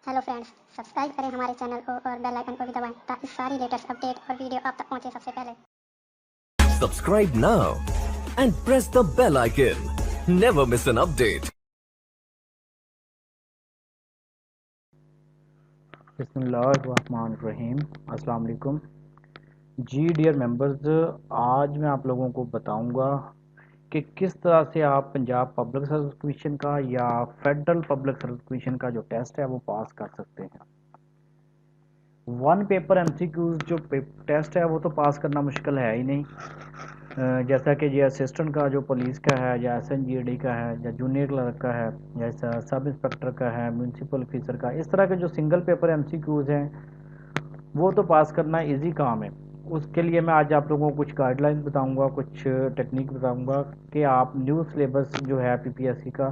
Hello friends, subscribe करें हमारे channel को और बेल आइकन को भी दबाएं ताकि सारी लेटेस्ट अपडेट और वीडियो आप तक पहुंचे सबसे पहले। Subscribe now and press the bell icon. Never miss an update. बिस्मिल्लाहिर्रहमानिर्रहीम। अस्सलाम वालेकुम जी डियर मेंबर्स, आज मैं आप लोगों को बताऊंगा कि किस तरह से आप पंजाब पब्लिक सर्विस कमीशन का या फेडरल पब्लिक सर्विस कमीशन का जो टेस्ट है वो पास कर सकते हैं। वन पेपर एमसीक्यूज जो टेस्ट है वो तो पास करना मुश्किल है ही नहीं। जैसा कि ये असिस्टेंट का जो पुलिस का है या एसएनजीडी का है या जूनियर क्लर्क का है या सब इंस्पेक्टर का है, म्यूनसिपल ऑफिसर का, इस तरह के जो सिंगल पेपर एमसीक्यूज हैं वो तो पास करना इजी काम है। उसके लिए मैं आज आप लोगों को कुछ गाइडलाइंस बताऊंगा, कुछ टेक्निक बताऊंगा कि आप न्यू सिलेबस जो है पीपीएससी का,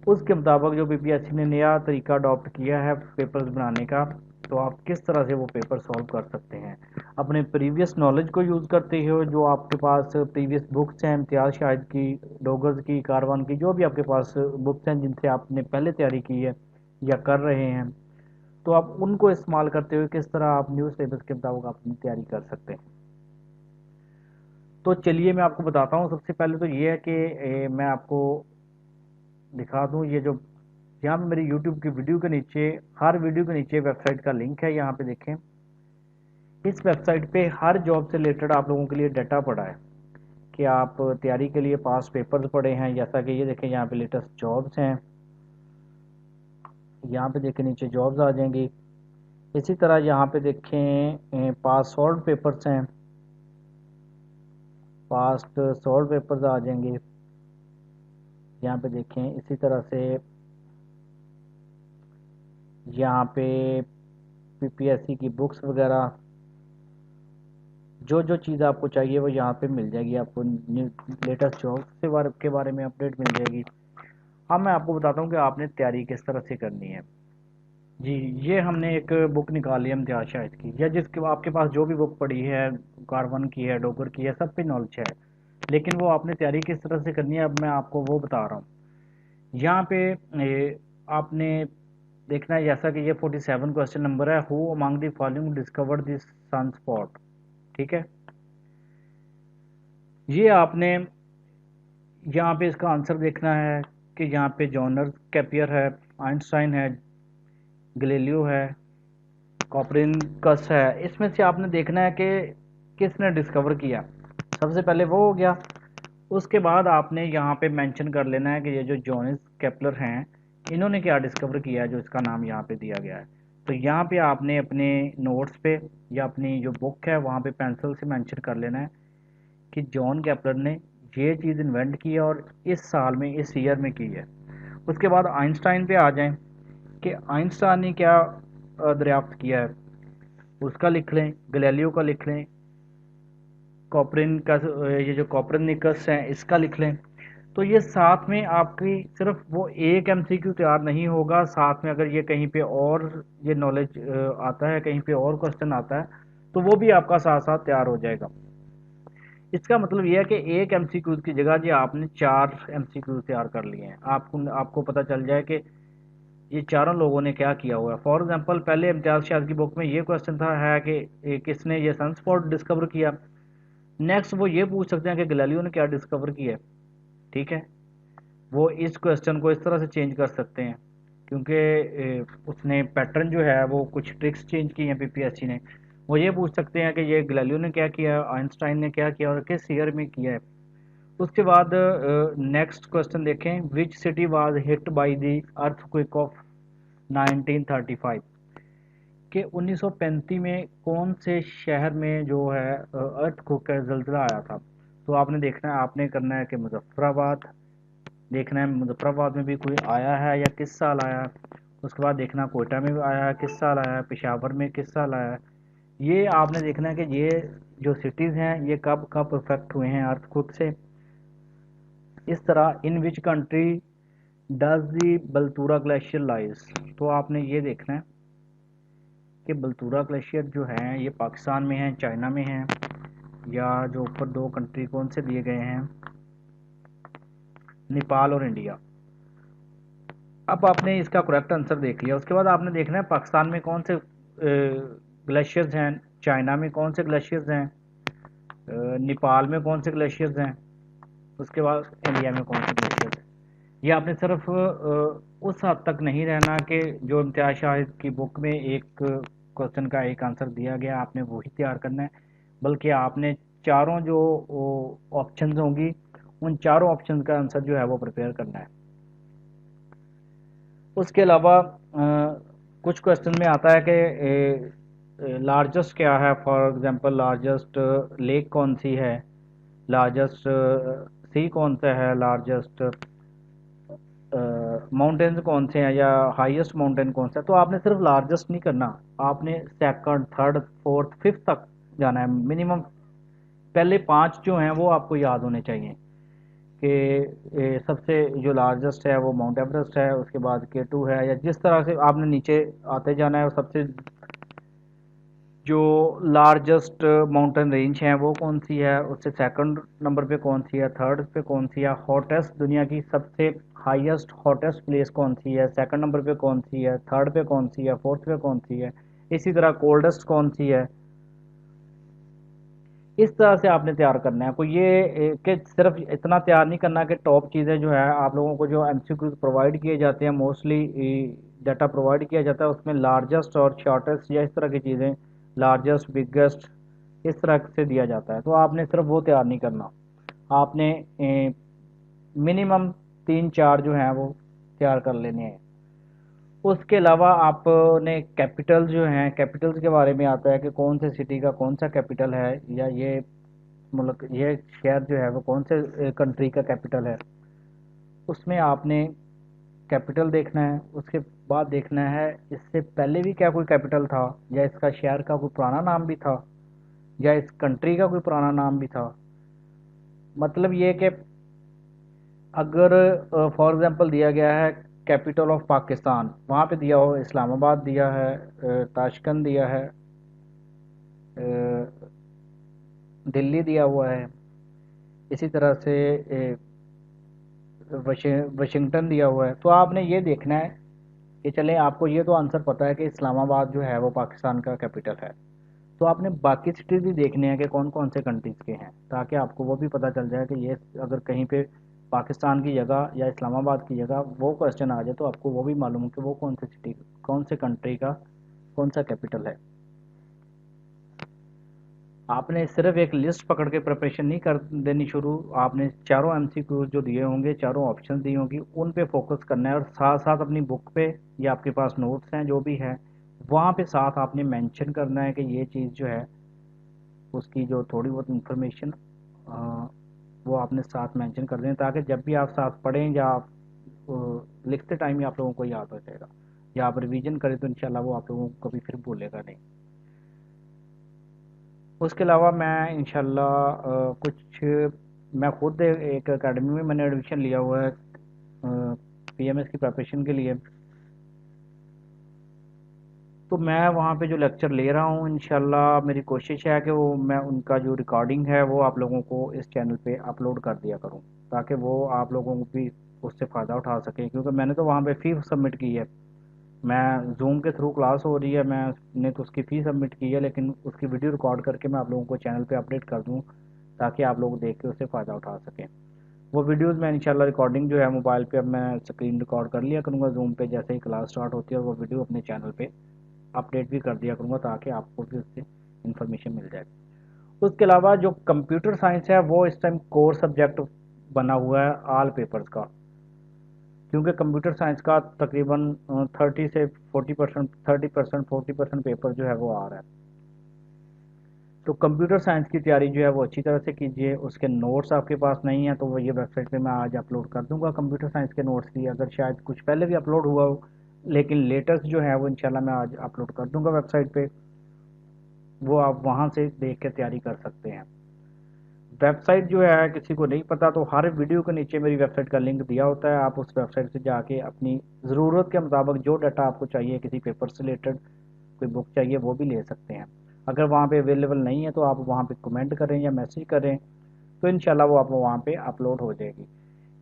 उसके मुताबिक जो पीपीएससी ने नया तरीका अडॉप्ट किया है पेपर्स बनाने का, तो आप किस तरह से वो पेपर सॉल्व कर सकते हैं अपने प्रीवियस नॉलेज को यूज़ करते हो। जो आपके पास प्रीवियस बुक्स हैं, इम्तियाज़ शाहिद की, डोगर्स की, कारवान की, जो भी आपके पास बुक्स हैं जिनसे आपने पहले तैयारी की है या कर रहे हैं, तो आप उनको इस्तेमाल करते हुए किस तरह आप न्यू सिलेबस के मुताबिक अपनी तैयारी कर सकते हैं। तो चलिए मैं आपको बताता हूँ। सबसे पहले तो ये है कि मैं आपको दिखा दूँ ये जो यहाँ पे मेरी यूट्यूब की वीडियो के नीचे, हर वीडियो के नीचे वेबसाइट का लिंक है। यहाँ पे देखें, इस वेबसाइट पे हर जॉब से रिलेटेड आप लोगों के लिए डाटा पड़ा है कि आप तैयारी के लिए पास पेपर्स पढ़े हैं। जैसा कि ये देखें, यहाँ पे लेटेस्ट जॉब्स हैं, यहाँ पे देखें नीचे जॉब्स आ जाएंगी। इसी तरह यहाँ पे देखें पास सॉल्व पेपर्स हैं, पास्ट सॉल्व पेपर्स आ जाएंगे। यहाँ पे देखें इसी तरह से यहाँ पे पीपीएससी की बुक्स वगैरह, जो जो चीज़ आपको चाहिए वो यहाँ पे मिल जाएगी। आपको लेटेस्ट जॉब्स के बारे में अपडेट मिल जाएगी। अब मैं आपको बताता हूँ कि आपने तैयारी किस तरह से करनी है। जी, ये हमने एक बुक निकाली है इम्तियाज़ शाहिद की, या जिसके आपके पास जो भी बुक पड़ी है, कारवन की है, डोगर की है, सब पे नॉलेज है, लेकिन वो आपने तैयारी किस तरह से करनी है अब मैं आपको वो बता रहा हूँ। यहाँ पे आपने देखना है, जैसा कि ये 47 क्वेश्चन नंबर है, who among the following discovered this sun spot. ठीक है, ये आपने यहाँ पे इसका आंसर देखना है कि यहाँ पे जॉनर कैपियर है, आइंस्टाइन है, गैलीलियो है, कॉपरनिकस है। इसमें से आपने देखना है कि किसने डिस्कवर किया। सबसे पहले वो हो गया। उसके बाद आपने यहाँ पे मेंशन कर लेना है कि ये जो जॉनिस केपलर हैं, इन्होंने क्या डिस्कवर किया है, जो इसका नाम यहाँ पे दिया गया है। तो यहाँ पे आपने अपने नोट्स पे या अपनी जो बुक है वहाँ पे पेंसिल से मेंशन कर लेना है कि जॉन केपलर ने ये चीज़ इन्वेंट की है और इस साल में, इस ईयर में की है। उसके बाद आइंस्टाइन पे आ जाएं कि आइंस्टाइन ने क्या दरियाफ्त किया है, उसका लिख लें। गैलीलियो का लिख लें। कॉपरनिकस, ये जो कॉपरनिकस है इसका लिख लें। तो ये साथ में आपकी सिर्फ वो एक एमसीक्यू तैयार नहीं होगा, साथ में अगर ये कहीं पे और ये नॉलेज आता है, कहीं पे और क्वेश्चन आता है, तो वो भी आपका साथ साथ तैयार हो जाएगा। इसका मतलब ये है कि एक एमसीक्यूज की जगह जी आपने 4 एमसीक्यूज तैयार कर लिए हैं। आपको पता चल जाए कि ये चारों लोगों ने क्या किया हुआ है। फॉर एग्जांपल, पहले इम्तियाज शाहिद की बुक में ये क्वेश्चन था है कि किसने ये सनस्पॉट डिस्कवर किया। नेक्स्ट वो ये पूछ सकते हैं कि गैलीलियो ने क्या डिस्कवर किया है। ठीक है, वो इस क्वेश्चन को इस तरह से चेंज कर सकते हैं, क्योंकि उसने पैटर्न जो है वो कुछ ट्रिक्स चेंज की हैं पीपीएससी ने। वो ये पूछ सकते हैं कि ये गैलीलियो ने क्या किया, आइंस्टाइन ने क्या किया और किस ईयर में किया है। उसके बाद नेक्स्ट क्वेश्चन देखें, which city was hit by the earthquake of 1935, कि 1935 में कौन से शहर में जो है अर्थक्वेक का जल्जला आया था। तो आपने देखना है, आपने करना है कि मुजफ्फराबाद, देखना है मुजफ्फराबाद में भी कोई आया है या किस साल आया है। उसके बाद देखना कोयटा में भी आया है, किस साल आया है, पेशावर में किस साल आया है। ये आपने देखना है कि ये जो सिटीज़ हैं ये कब कब अफेक्ट हुए हैं अर्थक्वेक से। इस तरह, in which country does the Baltoro glacier lies. तो आपने ये देखना है कि बलतूरा ग्लेशियर जो है ये पाकिस्तान में है, चाइना में है, या जो ऊपर 2 कंट्री कौन से दिए गए हैं, नेपाल और इंडिया। अब आपने इसका करेक्ट आंसर देख लिया, उसके बाद आपने देखना है पाकिस्तान में कौन से ग्लेशियर्स हैं, चाइना में कौन से ग्लेशियर्स हैं, नेपाल में कौन से ग्लेशियर्स हैं, उसके बाद इंडिया में कौन से ग्लेशियर्स हैं। ये आपने सिर्फ उस हद तक नहीं रहना कि जो इम्तियाज शाहिद की बुक में एक क्वेश्चन का एक आंसर दिया गया आपने वही तैयार करना है, बल्कि आपने चारों जो ऑप्शंस होंगी उन चारों ऑप्शंस का आंसर जो है वो प्रिपेयर करना है। उसके अलावा कुछ क्वेश्चन में आता है कि लार्जेस्ट क्या है, फॉर एग्जांपल लार्जेस्ट लेक कौन सी है, लार्जेस्ट सी कौन सा है, लार्जेस्ट माउंटेन्स कौन से हैं या हाईएस्ट माउंटेन कौन सा है। तो आपने सिर्फ लार्जेस्ट नहीं करना, आपने सेकंड थर्ड फोर्थ फिफ्थ तक जाना है। मिनिमम पहले 5 जो हैं वो आपको याद होने चाहिए कि सबसे जो लार्जेस्ट है वो माउंट एवरेस्ट है, उसके बाद K2 है, या जिस तरह से आपने नीचे आते जाना है। और सबसे जो लार्जेस्ट माउंटेन रेंज है वो कौन सी है, उससे सेकंड नंबर पे कौन सी है, थर्ड पे कौन सी है, हॉटेस्ट दुनिया की सबसे हाईएस्ट हॉटेस्ट प्लेस कौन सी है, सेकंड नंबर पे कौन सी है, थर्ड पे कौन सी है, फोर्थ पे कौन सी है, इसी तरह कोल्डेस्ट कौन सी है। इस तरह से आपने तैयार करना है। कोई ये कि सिर्फ इतना तैयार नहीं करना कि टॉप चीज़ें जो है आप लोगों को जो एमसीक्यूज प्रोवाइड किए जाते हैं, मोस्टली डाटा प्रोवाइड किया जाता है उसमें लार्जेस्ट और शॉर्टेस्ट या इस तरह की चीज़ें, लार्जेस्ट बिगेस्ट इस तरह से दिया जाता है। तो आपने सिर्फ वो तैयार नहीं करना, आपने मिनिमम 3-4 जो हैं वो तैयार कर लेने हैं। उसके अलावा आपने कैपिटल जो हैं, कैपिटल्स के बारे में आता है कि कौन से सिटी का कौन सा कैपिटल है, या ये मुल्क ये शहर जो है वो कौन से कंट्री का कैपिटल है। उसमें आपने कैपिटल देखना है, उसके बाद देखना है इससे पहले भी क्या कोई कैपिटल था, या इसका शहर का कोई पुराना नाम भी था, या इस कंट्री का कोई पुराना नाम भी था। मतलब ये कि अगर फॉर एग्जांपल दिया गया है कैपिटल ऑफ पाकिस्तान, वहाँ पे दिया हो इस्लामाबाद दिया है, ताशकंद दिया है, दिल्ली दिया हुआ है, इसी तरह से वाशिंगटन दिया हुआ है। तो आपने ये देखना है कि चले आपको ये तो आंसर पता है कि इस्लामाबाद जो है वो पाकिस्तान का कैपिटल है, तो आपने बाकी सिटीज़ भी देखने हैं कि कौन कौन से कंट्रीज़ के हैं, ताकि आपको वो भी पता चल जाए कि ये अगर कहीं पे पाकिस्तान की जगह या इस्लामाबाद की जगह वो क्वेश्चन आ जाए तो आपको वो भी मालूम हो कि वो कौन से सिटी कौन से कंट्री का कौन सा कैपिटल है। आपने सिर्फ एक लिस्ट पकड़ के प्रिपरेशन नहीं कर देनी शुरू, आपने चारों एमसीक्यूज जो दिए होंगे, चारों ऑप्शन दी होंगी, उन पे फोकस करना है। और साथ साथ अपनी बुक पे या आपके पास नोट्स हैं जो भी है वहाँ पे साथ आपने मेंशन करना है कि ये चीज़ जो है उसकी जो थोड़ी बहुत इंफॉर्मेशन वो आपने साथ मेंशन कर दें, ताकि जब भी आप साथ पढ़ें या आप लिखते टाइम ही आप लोगों को याद हो जाएगा, या आप रिवीजन करें तो इंशाल्लाह वो आप लोगों को कभी फिर भूलेगा नहीं। उसके अलावा मैं इंशाल्लाह कुछ मैं खुद एक एकेडमी में मैंने एडमिशन लिया हुआ है पीएमएस की प्रिपरेशन के लिए। तो मैं वहाँ पे जो लेक्चर ले रहा हूँ इंशाल्लाह मेरी कोशिश है कि वो मैं उनका जो रिकॉर्डिंग है वो आप लोगों को इस चैनल पे अपलोड कर दिया करूँ, ताकि वो आप लोगों को भी उससे फ़ायदा उठा सकें। क्योंकि मैंने तो वहाँ पे फ़ी सबमिट की है, मैं जूम के थ्रू क्लास हो रही है, मैंने तो उसकी फ़ी सबमिट की है, लेकिन उसकी वीडियो रिकॉर्ड करके मैं आप लोगों को चैनल पे अपडेट कर दूँ ताकि आप लोग देख के उससे फ़ायदा उठा सकें। वो वीडियोज़ मैं इंशाल्लाह रिकॉर्डिंग जो है मोबाइल पे अब मैं स्क्रीन रिकॉर्ड कर लिया करूँगा जूम पे, जैसे ही क्लास स्टार्ट होती है और वो वीडियो अपने चैनल पे अपडेट भी कर दिया करूँगा ताकि आपको भी उससे इन्फॉर्मेशन मिल जाए। उसके अलावा जो कंप्यूटर साइंस है वो इस टाइम कोर सब्जेक्ट बना हुआ है ऑल पेपर्स का, क्योंकि कंप्यूटर साइंस का तकरीबन 30 से 40% 30% 40% पेपर जो है वो आ रहा है। तो कंप्यूटर साइंस की तैयारी जो है वो अच्छी तरह से कीजिए। उसके नोट्स आपके पास नहीं है तो वो ये वेबसाइट पे मैं आज अपलोड कर दूंगा कंप्यूटर साइंस के नोट्स भी, अगर शायद कुछ पहले भी अपलोड हुआ हो, लेकिन लेटेस्ट जो है वो इंशाल्लाह मैं आज अपलोड कर दूंगा वेबसाइट पे, वो आप वहाँ से देख के तैयारी कर सकते हैं। वेबसाइट जो है किसी को नहीं पता तो हर वीडियो के नीचे मेरी वेबसाइट का लिंक दिया होता है, आप उस वेबसाइट से जाके अपनी ज़रूरत के मुताबिक जो डाटा आपको चाहिए, किसी पेपर से रिलेटेड कोई बुक चाहिए वो भी ले सकते हैं। अगर वहाँ पे अवेलेबल नहीं है तो आप वहाँ पे कमेंट करें या मैसेज करें तो इंशाल्लाह वो आप वहाँ पे अपलोड हो जाएगी।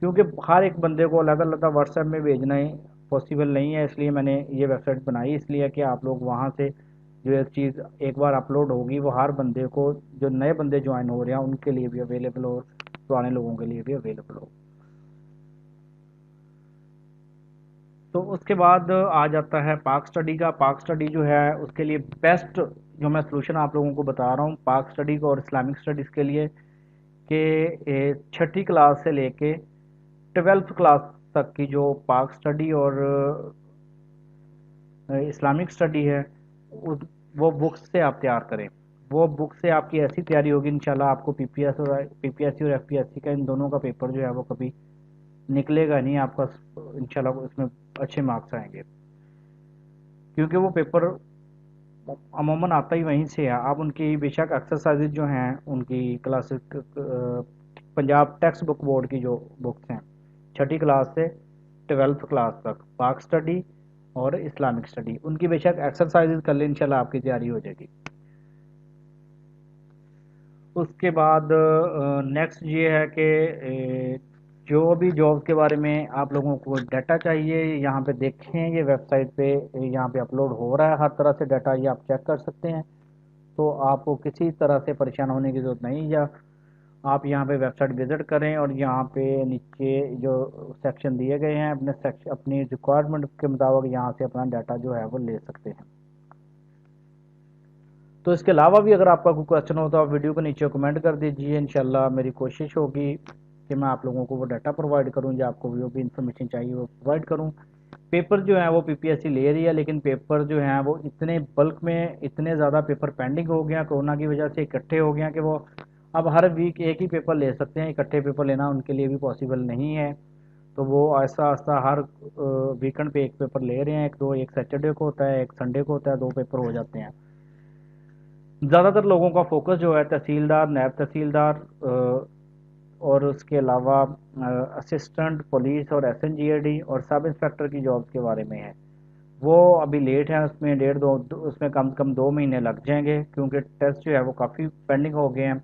क्योंकि हर एक बंदे को अलग अलग व्हाट्सएप में भेजना है, पॉसिबल नहीं है, इसलिए मैंने ये वेबसाइट बनाई, इसलिए कि आप लोग वहाँ से जो एक चीज़ एक बार अपलोड होगी वो हर बंदे को, जो नए बंदे ज्वाइन हो रहे हैं उनके लिए भी अवेलेबल हो, पुराने लोगों के लिए भी अवेलेबल हो। तो उसके बाद आ जाता है पाक स्टडी का। पाक स्टडी जो है उसके लिए बेस्ट जो मैं सलूशन आप लोगों को बता रहा हूँ पाक स्टडी को और इस्लामिक स्टडीज़ के लिए, कि छठी क्लास से लेके 12th क्लास तक की जो पाक स्टडी और इस्लामिक स्टडी है वो बुक्स से आप तैयार करें। वो बुक से आपकी ऐसी तैयारी होगी इंशाल्लाह, आपको पीपीएससी और एफपीएससी का इन दोनों का पेपर जो है वो कभी निकलेगा नहीं आपका, इंशाल्लाह इसमें अच्छे मार्क्स आएंगे, क्योंकि वो पेपर अमूमन आता ही वहीं से है। आप उनकी बेशक एक्सरसाइजेज जो हैं उनकी classic Punjab text book board की जो बुक्स हैं छठी क्लास से 12th क्लास तक, पाक स्टडी और इस्लामिक स्टडी, उनकी बेशक एक्सरसाइजेज कर ले, इंशाल्लाह आपकी तैयारी हो जाएगी। उसके बाद नेक्स्ट ये है कि जो भी जॉब्स के बारे में आप लोगों को डाटा चाहिए, यहाँ पे देखें ये वेबसाइट पे यहाँ पे अपलोड हो रहा है हर तरह से डाटा, ये आप चेक कर सकते हैं। तो आपको किसी तरह से परेशान होने की ज़रूरत नहीं, या आप यहाँ पे वेबसाइट विज़िट करें और यहाँ पे नीचे जो सेक्शन दिए गए हैं अपनी रिक्वायरमेंट के मुताबिक यहाँ से अपना डाटा जो है वो ले सकते हैं। तो इसके अलावा भी अगर आपका कोई क्वेश्चन हो तो आप वीडियो को नीचे कमेंट कर दीजिए, इंशाल्लाह मेरी कोशिश होगी कि मैं आप लोगों को वो डाटा प्रोवाइड करूं, या आपको जो भी इंफॉर्मेशन चाहिए वो प्रोवाइड करूं। पेपर जो है वो पीपीएससी ले रही है, लेकिन पेपर जो है वो इतने बल्क में, इतने ज़्यादा पेपर पेंडिंग हो गया कोरोना की वजह से, इकट्ठे हो गया कि वो अब हर वीक एक ही पेपर ले सकते हैं, इकट्ठे पेपर लेना उनके लिए भी पॉसिबल नहीं है। तो वो आहिस्ता आहिस्ता हर वीकेंड पे एक पेपर ले रहे हैं, एक सैटरडे को होता है, एक संडे को होता है, 2 पेपर हो जाते हैं। ज़्यादातर लोगों का फोकस जो है तहसीलदार, नायब तहसीलदार और उसके अलावा असिस्टेंट पुलिस और एसएनजीएडी और सब इंस्पेक्टर की जॉब्स के बारे में है। वो अभी लेट है, उसमें कम से कम 2 महीने लग जाएंगे, क्योंकि टेस्ट जो है वो काफ़ी पेंडिंग हो गए हैं।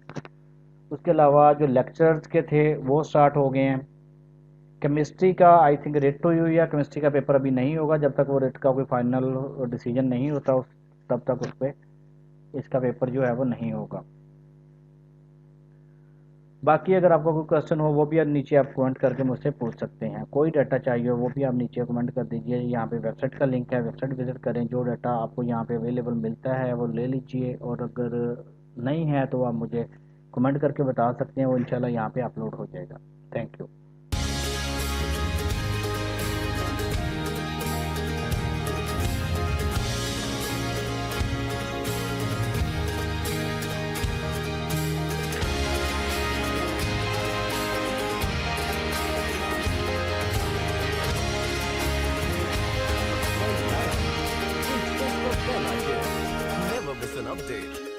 उसके अलावा जो लेक्चर्स के थे वो स्टार्ट हो गए हैं। केमिस्ट्री का आई थिंक रिट हुई है, केमिस्ट्री का पेपर अभी नहीं होगा जब तक वो रिट का कोई फाइनल डिसीजन नहीं होता, तब तक उस पर इसका पेपर जो है वो नहीं होगा। बाकी अगर आपका कोई क्वेश्चन हो वो भी आप नीचे आप कमेंट करके मुझसे पूछ सकते हैं। कोई डाटा चाहिए हो वो भी आप नीचे कमेंट कर दीजिए। यहाँ पे वेबसाइट का लिंक है, वेबसाइट विजिट करें, जो डाटा आपको यहाँ पे अवेलेबल मिलता है वो ले लीजिए, और अगर नहीं है तो आप मुझे कमेंट करके बता सकते हैं, वो इंशाल्लाह यहाँ पे अपलोड हो जाएगा। Thank you. Never miss an update.